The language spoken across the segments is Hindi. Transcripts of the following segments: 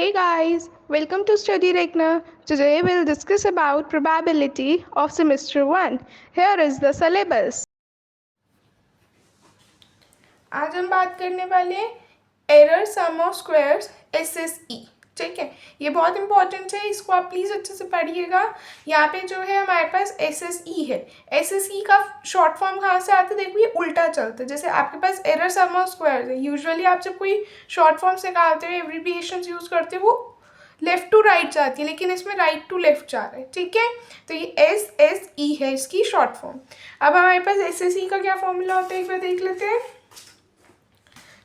Hey guys, welcome to Study Regna. Today we'll discuss about probability of semester 1. Here is the syllabus. आज हम बात करने वाले हैं error sum of squares SSE. ठीक है, ये बहुत इंपॉर्टेंट है, इसको आप प्लीज़ अच्छे से पढ़िएगा. यहाँ पे जो है हमारे पास SSE है. SSE का शॉर्ट फॉर्म कहाँ से आता है? देखो ये उल्टा चलता है. जैसे आपके पास एरर सम ऑफ स्क्वायर्स है, यूजुअली आप जब कोई शॉर्ट फॉर्म से निकालते हो, एब्रीविएशंस यूज़ करते हो, वो लेफ्ट टू राइट जाती है, लेकिन इसमें राइट टू लेफ्ट जा रहा है. ठीक है, तो ये SSE है इसकी शॉर्ट फॉर्म. अब हमारे पास SSE का क्या फॉर्मूला होता है, एक बार देख लेते हैं.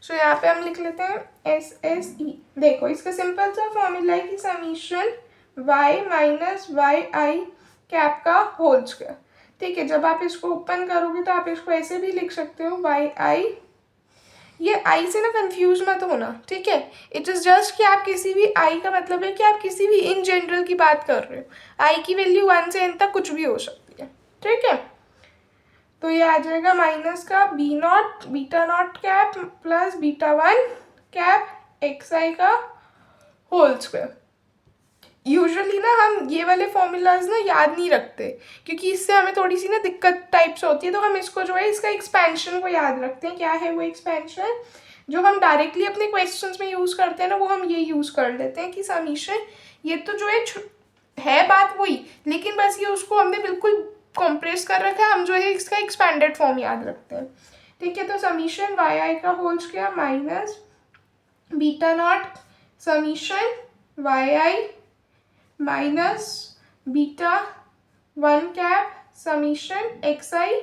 सो यहाँ पे हम लिख लेते हैं SSE. देखो इसका सिंपल सा फॉर्मूला है कि समीशन y माइनस वाई आई कैप का होल स्क्वायर. ठीक है, जब आप इसको ओपन करोगे तो आप इसको ऐसे भी लिख सकते हो वाई आई. ये आई से ना कंफ्यूज मत होना. ठीक है, इट इज़ जस्ट कि आप किसी भी आई का मतलब है कि आप किसी भी इन जनरल की बात कर रहे हो. आई की वैल्यू 1 से n तक कुछ भी हो सकती है. ठीक है, तो ये आ जाएगा माइनस का B not beta not cap plus beta 1 cap X I का होल स्क्वायर. यूजुअली ना हम ये वाले फॉर्मूलाज ना याद नहीं रखते, क्योंकि इससे हमें थोड़ी सी ना दिक्कत टाइप्स होती है. तो हम इसको जो है इसका एक्सपेंशन को याद रखते हैं. क्या है वो एक्सपेंशन जो हम डायरेक्टली अपने क्वेश्चंस में यूज़ करते हैं ना, वो हम ये यूज़ कर लेते हैं कि समीशन. ये तो जो है बात वही, लेकिन बस ये उसको हमने बिल्कुल कॉम्प्रेस कर रखा है. हम जो है इसका एक्सपेंडेड फॉर्म याद रखते हैं. ठीक है, तो समीशन वाई आई का whole square minus beta not summation Y I minus beta 1 cap summation X I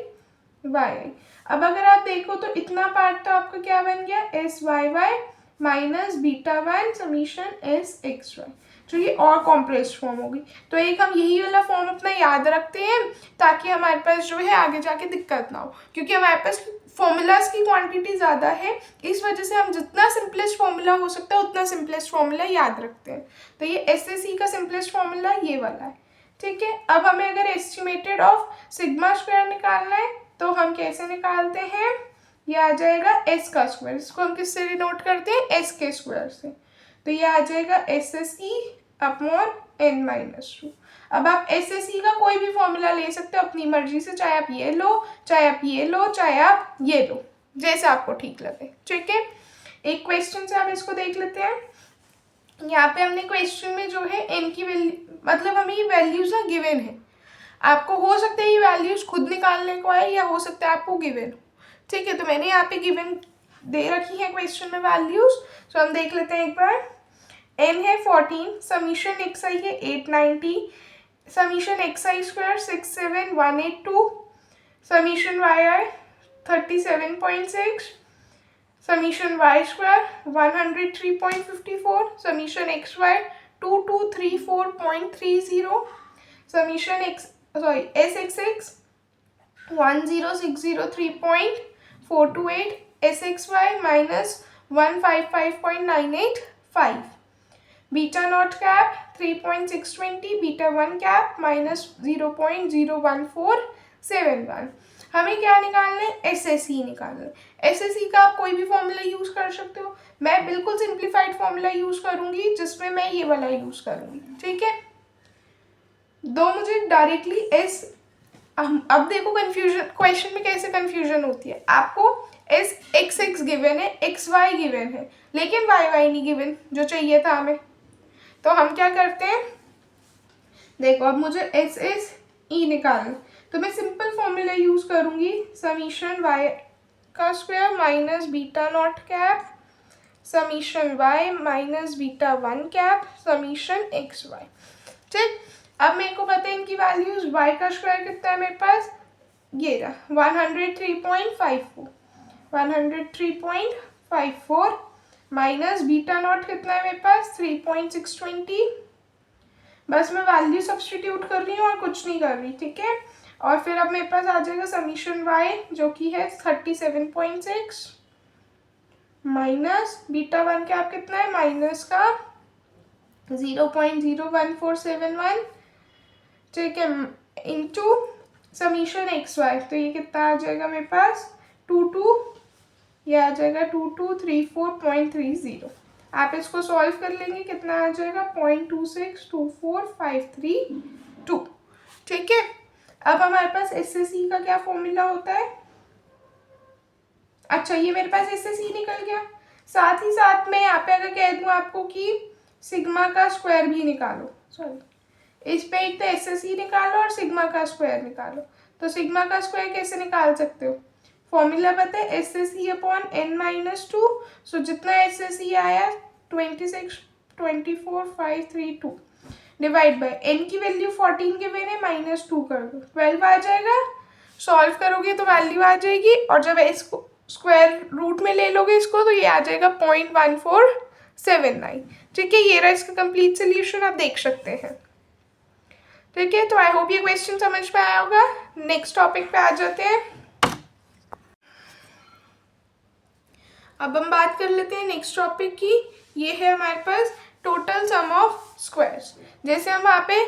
Y I. अब अगर आप देखो तो इतना पार्ट तो आपका क्या बन गया, S Y Y minus beta 1 summation S X Y. जो ये और कॉम्प्रेस्ड फॉर्म होगी. तो एक हम यही वाला फॉर्म अपना याद रखते हैं ताकि हमारे पास जो है आगे जाके दिक्कत ना हो, क्योंकि हमारे पास फॉर्मूलाज की क्वांटिटी ज़्यादा है. इस वजह से हम जितना सिंपलेस्ट फॉर्मूला हो सकता है उतना सिंपलेस्ट फॉर्मूला याद रखते हैं. तो ये SSE का सिंपलेस्ट फॉर्मूला ये वाला है. ठीक है, अब हमें अगर एस्टिमेटेड ऑफ सिग्मा स्क्वायर निकालना है तो हम कैसे निकालते हैं, ये आ जाएगा एस का स्क्वायर. इसको हम किससे डिनोट करते हैं, एस के स्क्वायर से. तो ये आ जाएगा SSE अपॉन n माइनस 2. अब आप SSE का कोई भी फॉर्मूला ले सकते हो अपनी मर्जी से, चाहे आप ये लो, चाहे आप ये लो, चाहे आप ये लो, जैसे आपको ठीक लगे. ठीक है, एक क्वेश्चन से आप इसको देख लेते हैं. यहाँ पे हमने क्वेश्चन में जो है n की वैल्यू, मतलब हमें ये वैल्यूज ना गिवन है. आपको हो सकता है ये वैल्यूज खुद निकालने को आए, या हो सकता है आपको गिवन हो. ठीक है, तो मैंने यहाँ पे गिवन दे रखी है क्वेश्चन में वैल्यूज. तो हम देख लेते हैं एक बार. n है 14, समीशन एक्स आई है 890, summation X I square 67182, summation Y I 37.6, summation Y square 103.54, summation X Y 2234.30, summation S X X 10603.428, S X Y minus 155.985, beta not cap 3.620, beta 1 cap minus 0.01471. हमें क्या निकालना है, SSE निकालना है. SSE का आप कोई भी फॉर्मूला यूज़ कर सकते हो. मैं बिल्कुल सिंप्लीफाइड फॉर्मूला यूज़ करूँगी, जिसमें मैं ये वाला यूज़ करूँगी. ठीक है, दो मुझे डायरेक्टली अब देखो कंफ्यूजन, क्वेश्चन में कैसे कंफ्यूजन होती है. आपको एस एक्स एक्स गिवन है, एक्स वाई गिवन है, लेकिन वाई वाई नहीं गिवन जो चाहिए था हमें. तो हम क्या करते हैं, देखो अब मुझे SSE निकालना, तो मैं सिंपल फॉर्मूला यूज़ करूँगी. समीशन वाई का square minus beta not cap summation Y minus beta 1 cap summation X Y. ठीक, अब मेरे को पता है इनकी वैल्यूज. वाई का स्क्वायर कितना है मेरे पास, ये रहा 103.54 माइनस बीटा नॉट कितना है मेरे पास 3.620. बस मैं वैल्यू सब्सटीट्यूट कर रही हूँ और कुछ नहीं कर रही. ठीक है, और फिर अब मेरे पास आ जाएगा समीशन वाई जो कि है 37.6 माइनस बीटा 1 कैप कितना है, माइनस का 0.01471. ठीक है, इंटू समीशन एक्स वाई. तो ये कितना आ जाएगा मेरे पास 22, ये आ जाएगा 2234.30. आप इसको सॉल्व कर लेंगे, कितना आ जाएगा 0.2624532। ठीक है, अब हमारे पास एस एस ई का क्या फॉर्मूला होता है। अच्छा, ये मेरे पास एस एस ई निकल गया। साथ ही साथ मैं यहाँ पे अगर कह दूँ आपको कि सिग्मा का स्क्वायर भी निकालो, सॉरी इस पे एक तो एस एस ई निकालो और सिग्मा का स्क्वायर निकालो, तो सिग्मा का स्क्वायर कैसे निकाल सकते हो, फॉर्मूला पता है S S E upon N minus two. So जितना एस एस ई आया 26,24,532 डिवाइड बाय एन की वैल्यू 14 के मैंने -2 कर दो, 12 आ जाएगा। सॉल्व करोगे तो वैल्यू आ जाएगी, और जब इसको स्क्वायर रूट में ले लोगे इसको, तो ये आ जाएगा 0.1479। ठीक है, ये रहा इसका कंप्लीट सोल्यूशन, आप देख सकते हैं। ठीक है, तो आई होप ये क्वेश्चन समझ में आया होगा। नेक्स्ट टॉपिक पे आ जाते हैं। अब हम बात कर लेते हैं नेक्स्ट टॉपिक की। ये है हमारे पास टोटल सम ऑफ स्क्वायर्स। जैसे हम वहाँ पे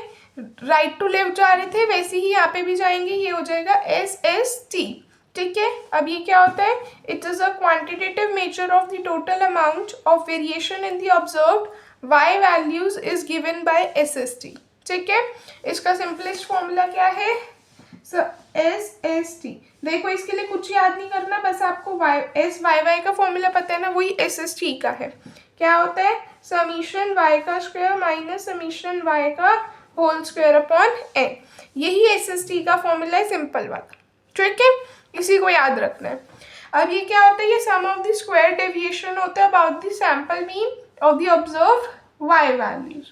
राइट टू लेफ्ट जा रहे थे, वैसे ही यहाँ पे भी जाएंगे, ये हो जाएगा एस एस टी। ठीक है, अब ये क्या होता है, it is a quantitative measure of the total amount of variation in the observed Y values is given by S S T. ठीक है, इसका सिंपलेस्ट फॉर्मूला क्या है, एस एस टी। देखो इसके लिए कुछ याद नहीं करना, बस आपको वाई एस वाई वाई का फॉर्मूला पता है ना, वही एस एस टी का है। क्या होता है, समीशन वाई का स्क्वायर माइनस समीशन वाई का होल स्क्वायर अपॉन एन। यही एस एस टी का फॉर्मूला है, सिंपल वाला। ठीक है, इसी को याद रखना है। अब ये क्या होता है, ये sum of the square deviation होता है about the sample mean of the observed Y values.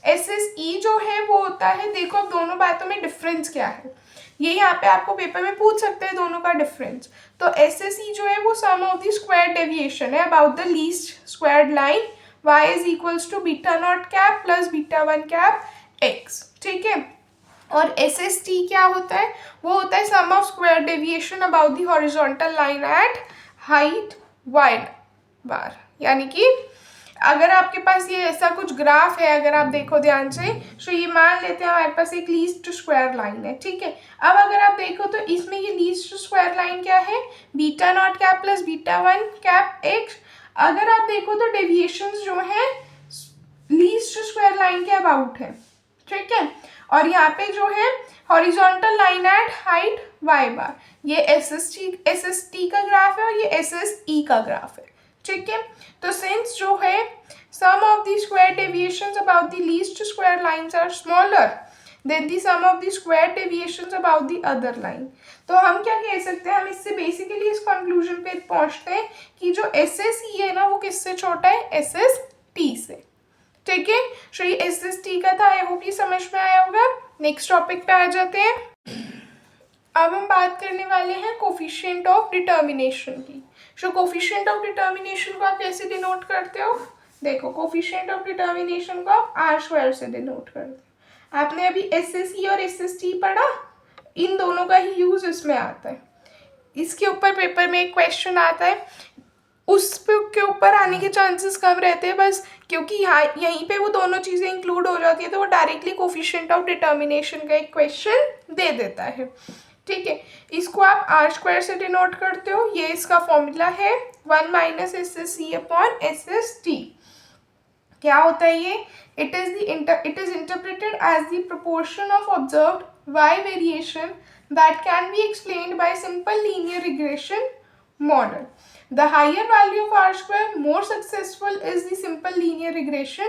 S S E जो है वो होता है, देखो अब दोनों बातों में डिफरेंस क्या है, ये यहाँ पे आपको पेपर में पूछ सकते हैं दोनों का डिफरेंस। तो एस एस ई जो है वो sum of the square deviation है about the least squared line y is equals to beta not cap plus beta one cap x। ठीक है, और एस एस टी क्या होता है, वो होता है sum of square deviation about the horizontal line at height y bar. यानी कि अगर आपके पास ये ऐसा कुछ ग्राफ है, अगर आप देखो ध्यान से, तो ये मान लेते हैं हमारे पास एक लीस्ट स्क्वायर लाइन है। ठीक है, अब अगर आप देखो तो इसमें ये लीस्ट स्क्वायर लाइन क्या है, beta not cap plus beta one cap X. अगर आप देखो तो डेविएशंस जो है लीस्ट स्क्वायर लाइन के अबाउट है। ठीक है, और यहाँ पे जो है horizontal line at height Y bar, ये एस एस टी का ग्राफ है और ये एस एस ई का ग्राफ है। ठीक है, तो सिंस जो है sum of the square deviations about the least square lines are smaller than the sum of the square deviations about the other line, तो हम क्या कह सकते हैं, हम इससे बेसिकली इस कंक्लूजन पे पहुंचते हैं कि जो एस एस ई है ना, वो किससे छोटा है, एस एस टी से। ठीक है, तो ये एस एस टी का था, आई होप ये समझ में आया होगा। नेक्स्ट टॉपिक पे आ जाते हैं। अब हम बात करने वाले हैं कोफिशिएंट ऑफ डिटर्मिनेशन की। सो कोफिशिएंट ऑफ डिटर्मिनेशन को आप कैसे डिनोट करते हो, देखो कोफिशिएंट ऑफ डिटर्मिनेशन को आप आर स्क्वायर से डिनोट करते हो। आपने अभी एस एस ई और एस एस टी पढ़ा, इन दोनों का ही यूज इसमें आता है। इसके ऊपर पेपर में एक क्वेश्चन आता है, उस के ऊपर आने के चांसेस कम रहते हैं, बस क्योंकि यहाँ यहीं पे वो दोनों चीज़ें इंक्लूड हो जाती है, तो वो डायरेक्टली कोफिशिएंट ऑफ डिटर्मिनेशन का एक क्वेश्चन दे देता है। ठीक है, इसको आप आर स्क्वायर से डिनोट करते हो, ये इसका फॉर्मूला है 1 minus S S C upon S S T. क्या होता है ये, it is interpreted as the proportion of observed Y variation that can be explained by simple linear regression model. The higher value of R square, more successful is the simple linear regression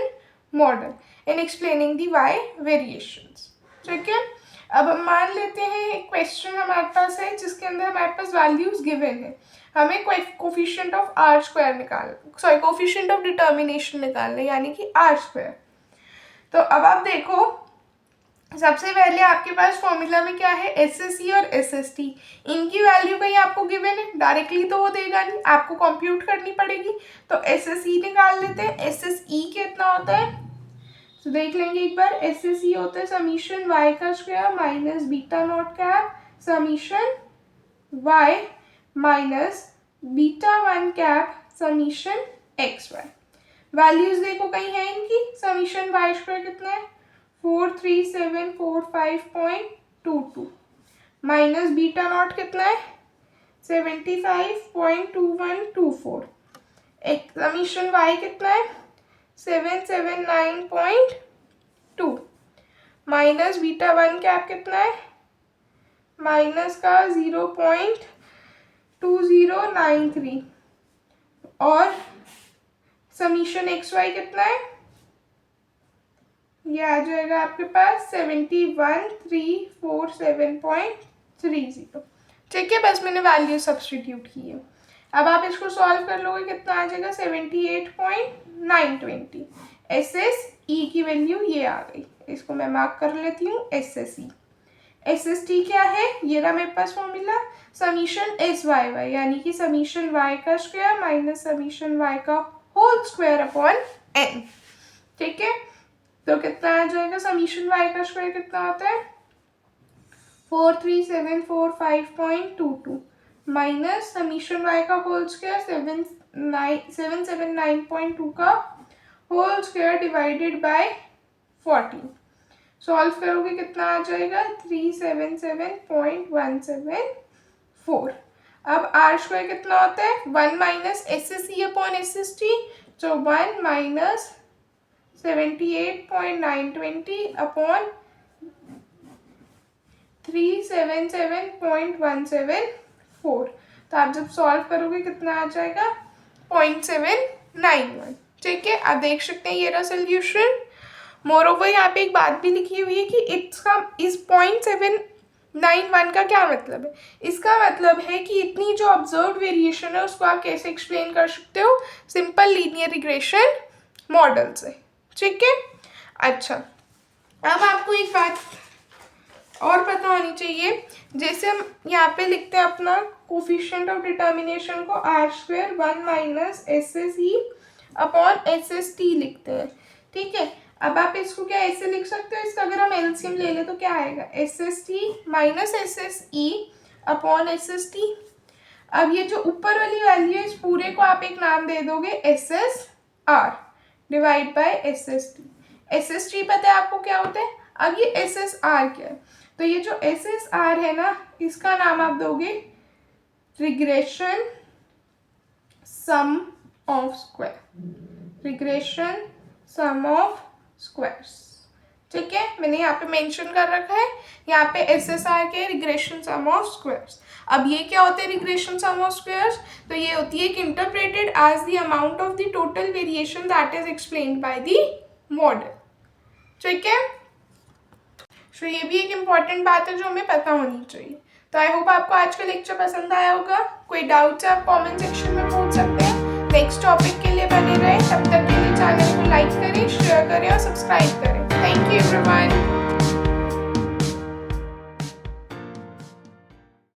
model in explaining the Y variations. ठीक है, अब हम मान लेते हैं एक क्वेश्चन हमारे पास है जिसके अंदर हमारे पास वैल्यूज गिवन है, हमें coefficient of R square coefficient of determination निकालना है, यानी कि आर स्क्वायर। तो अब आप देखो, सबसे पहले आपके पास फॉर्मूला में क्या है, एस एस ई और एस एस टी, इनकी वैल्यू कहीं आपको गिवन है, डायरेक्टली तो वो देगा नहीं, आपको कंप्यूट करनी पड़ेगी। तो एस एस ई निकाल लेते हैं। एस एस ई कितना होता है, तो देख लेंगे एक बार। एस एस ई होता है समीशन वाई का square minus beta not cap summation Y minus beta one cap summation X Y. Values देखो कहीं है इनकी, समीशन वाई स्क्वायर कितना है 43745.22 माइनस बीटा नॉट कितना है 75.2124, एक समीशन वाई कितना है 779.2 माइनस बीटा 1 कैप कितना है, माइनस का 0.2093 और समीशन एक्स वाई कितना है, ये आ जाएगा आपके पास 71347.30। ठीक है, बस मैंने वैल्यू सब्सटीट्यूट की है। अब आप इसको सॉल्व कर लोगे, कितना आ जाएगा 78.920। एस एस ई की वैल्यू ये आ गई, इसको मैं मार्क कर लेती हूँ S S E. S S T क्या है, ये रहा मेरे पास formula, summation S Y Y यानी कि समीशन वाई का स्क्वायर माइनस समीशन वाई का होल स्क्वायर अपॉन एन। ठीक है, तो कितना आ जाएगा, समीशन वाई का स्क्वायर कितना होता है 43745.22 माइनस समीशन वाई का होल स्क्वायर 779.2 का whole square divided by 14। Solve करोगे कितना आ जाएगा 377.174। अब आर स्क्वायर कितना होता है 1 minus S S C upon S S T, तो 1 माइनस 78.920 अपॉन 377.174। तो आप जब सॉल्व करोगे कितना आ जाएगा 0.791। ठीक है, आप देख सकते हैं ये रहा सोल्यूशन। मोरोवर यहाँ पे एक बात भी लिखी हुई है कि इस 0.791 का क्या मतलब है, इसका मतलब है कि इतनी जो ऑब्जर्व वेरिएशन है उसको आप कैसे एक्सप्लेन कर सकते हो, सिंपल लीनियर रिग्रेशन मॉडल से। ठीक है, अच्छा अब आपको एक बात और पता होनी चाहिए, जैसे हम यहाँ पे लिखते हैं अपना कोफिशिएंट ऑफ डिटर्मिनेशन को R square 1 minus S S E upon S S T लिखते हैं। ठीक है, अब आप इसको क्या ऐसे लिख सकते हो, इसका अगर हम एलसीएम ले लें तो क्या आएगा S S T minus S S E upon S S T. अब ये जो ऊपर वाली वैल्यू है इस पूरे को आप एक नाम दे दोगे S S R divide by S S T. S S T पता है आपको क्या होता है, अब ये एस एस आर क्या है, तो ये जो एस एस आर है ना इसका नाम आप दोगे regression sum of square, regression sum of squares. ठीक है, मैंने यहाँ पे मेंशन कर रखा है, यहाँ पे एस एस आर के रिग्रेशन सम ऑफ स्क्वायर्स। अब ये क्या होते हैं रिग्रेशन सम ऑफ स्क्वायर्स, तो ये होती है कि interpreted as the amount of the total variation that is explained by the model. ठीक है, तो ये भी एक इम्पॉर्टेंट बात है जो हमें पता होनी चाहिए। तो आई होप आपको आज का लेक्चर पसंद आया होगा। कोई डाउट्स है आप कमेंट सेक्शन में पूछ सकते हैं। नेक्स्ट टॉपिक के लिए बने रहे, तब तक के लिए चैनल को लाइक करें, शेयर करें और सब्सक्राइब करें। Thank you everyone.